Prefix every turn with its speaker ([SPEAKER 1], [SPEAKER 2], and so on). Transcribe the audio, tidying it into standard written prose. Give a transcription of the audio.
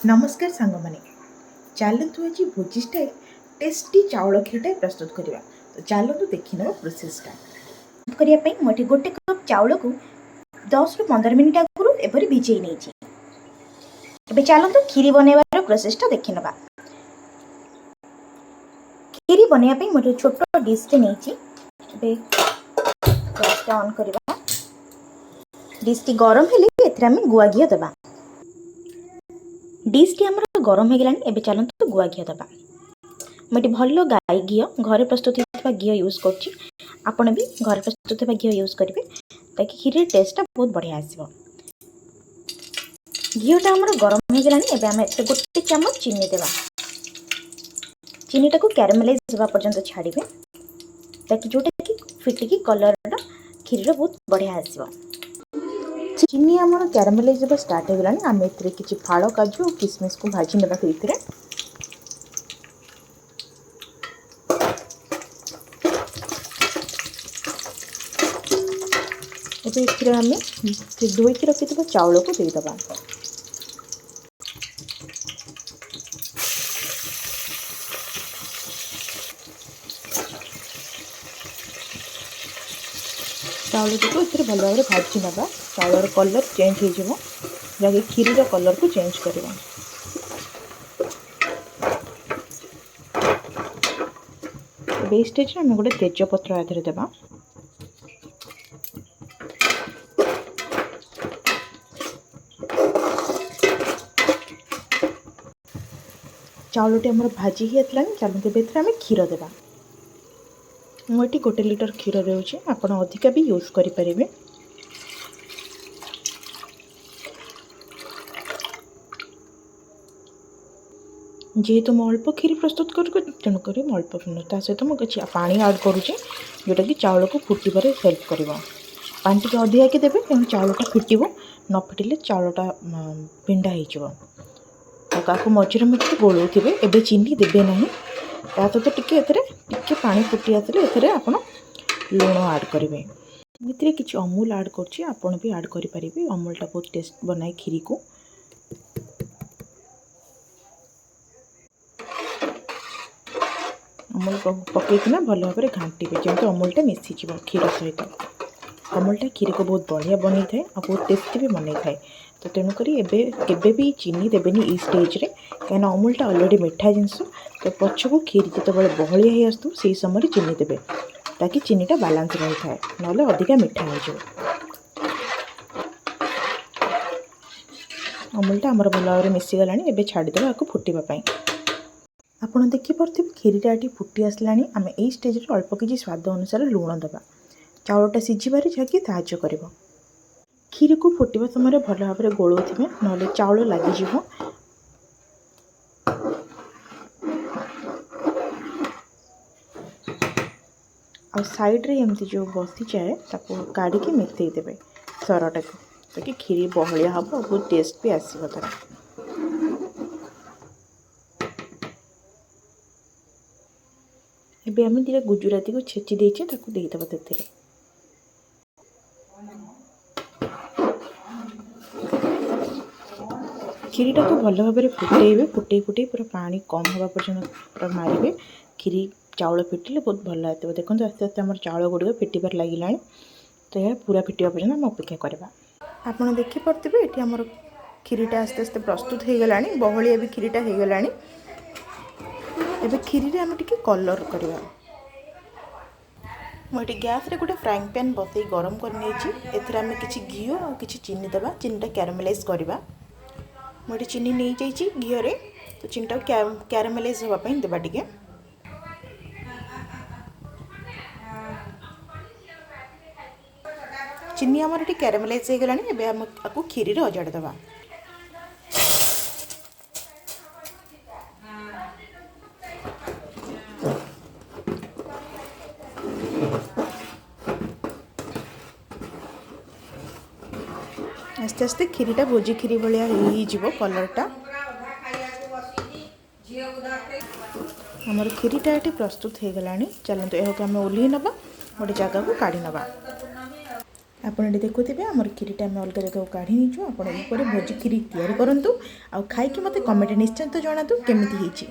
[SPEAKER 1] नमस्कार सांग मैंने चलतु आज भोजी स्टाइल टेस्टी चाउल खीरटा प्रस्तुत करवा। तो चलतु देखी नवा प्रोसेसटा करने मुझे गोटे कप चाउल को 10 ରୁ 15 मिनिट आगु एपरी भिजई नहीं। चलतु खीरी बनवार प्रोसेसटा देखी नवा। खीरी बनवाई मुझे छोट डिशटे नहीं ऑन करवा। डिशटी गरम हेले आम गुआ घी दबा। डिशटी आम गरम हो गलानी। एबे चलतु गुआ घी दबा। मुझे भल गाई घी घरे प्रस्तुत होता घी यूज कर आपण भी घर प्रस्तुत होता घी यूज करेंगे ताकि खीर टेस्टा बहुत बढ़िया आसो। घीटा आम गरम हो गलानी। एबे आम गोटे चामच चीनी देवा। चीनीटा को कैरामेलाइज होगा पर्यंत छाड़े ताकि जोटा कि फिटिकी कलर खीर बहुत बढ़िया आसो। चीनी आम कैरामेलाइज होगा स्टार्ट हो गलानी। आम एथिरे किछि फाड़ काजू और किशमिश को भाजी नेबा। एबे आम धोईक रखि चाउल को देदबा। चाउल को इतने भल भाव भाजी ना। चाउल कलर चेंज हो जहाँकि खीर कलर को चेंज करवा। स्टेज आम गोटे तेजपत्र आधे देवा। चाउलटी आम भाजी ही चलते आम क्षीर देवा। मुझे 1 लिटर क्षीर दूसरी। आप अधिका भी यूज करें। जेहेतु मैं अल्प खीर प्रस्तुत कर तेणुक अल्प सहित मुझे पानी ऐड करुँचे जोटा कि चाउल को फुटबार हेल्प कर। पानी टी अधिका कि देवे तेणु चाउलटा फिटब न फिटिले चाउलटा पिंडा हो मझे मझे गोलू थे। एबे चीनी देवे ना तो टिके पानी फुटी आसले आप लुण ऐड करेंगे। ये किसी अमूल ऐड कर भी ऐड करेंगे। अमूलटा बहुत टेस्ट बनाए खीरी को। अमूल पकईकिना भल भाव घाटे जमी अमूलटा मिसीज क्षीर सहित। अमूलटा खीर को बहुत बढ़िया बन था और बहुत टेस्टी भी बन था। तो तेणुक केवे भी चीनी देवेनि ई स्टेज रे कहीं अमूलटा अलरेडी मिठा जिनस। तो पछक खीर जो बहलिया ही आसू से समय चीनी देवे ताकि चीनीटा बालांस रही था ना अधिका मिठा हो। अमूलटा आमर भल भाव मिसीगला। एबे छाड़देवा आपको फुटापी। आप देखिपे खीरीटा ये फुटी आसलानी। आम यही स्टेज रे अल्प किसी स्वाद अनुसार लुण दबा। चाउलटा सिझिबारे जहाँकि साहाय्य कर। खीर को फुटवा समय भल भाव गोलू थे ना चाउल लगिज। आ साइड रे एमती जो बसी जाए ताको काढ़ी मिसई देवे सरटा को ताकि खीर बहलिया हम और बहुत टेस्ट भी आसो। तार एबे आम दिटा गुजराती को छेची देचे ताको देदेबा। तेरे खीरीटा को भल भाव फुटेबे। फुटे पूरा पानी कम होगा पर्यटन पूरा मारे। खीरी चाउल फिटिले बहुत भल आते। देखो आस्ते आस्ते आम चाउल गुड़िक फिटबार लगे। तो यह पूरा फिटा पर्यटन आम अपेक्षा करवा। आप देखिपे ये आमर खीरीटा आस्ते आस्ते प्रस्तुत हो गला। बहलिया भी खीरीटा हो गला। एबे खीरी आम टिके कलर करवा। मुझे गैस रे गोटे फ्राइंग पैन बसई गरम कर आम किसी घी और किसी चीनी देवा। चीनीटा कैरामेलाइज करवा। मुझे चीनी नहीं जाइए घी रे। तो चीनीटा कैरामेलाइज होगापी देवा टिके। चीनी आमर ये कैरामेलाइज हो गला। एबे आम आपको खीरी रे अजाड़ देवा। आस्ते आस्ते खीरीटा भोजी खीरी भाया हो कलरटा। आमर खीरीटा ये प्रस्तुत हो गला। चलते यह आम ओल्ल नवा गोटे जगह को काढ़ी नवा। ଆପଣ ଏଠି ଦେଖୁଥିବେ ଆମର କ୍ଷୀରିଟା ଆମେ ଅଲଗା ଜାଗାକୁ କାଢ଼ି ନେଇଛୁ। ଆପଣ ଏହିପରି ଭୋଜି କ୍ଷୀରି ତିଆରି କରନ୍ତୁ ଆଉ ଖାଇକି ମୋତେ କମେଣ୍ଟ ନିଶ୍ଚିନ୍ତ ଜଣାନ୍ତୁ କେମିତି ହେଇଛି।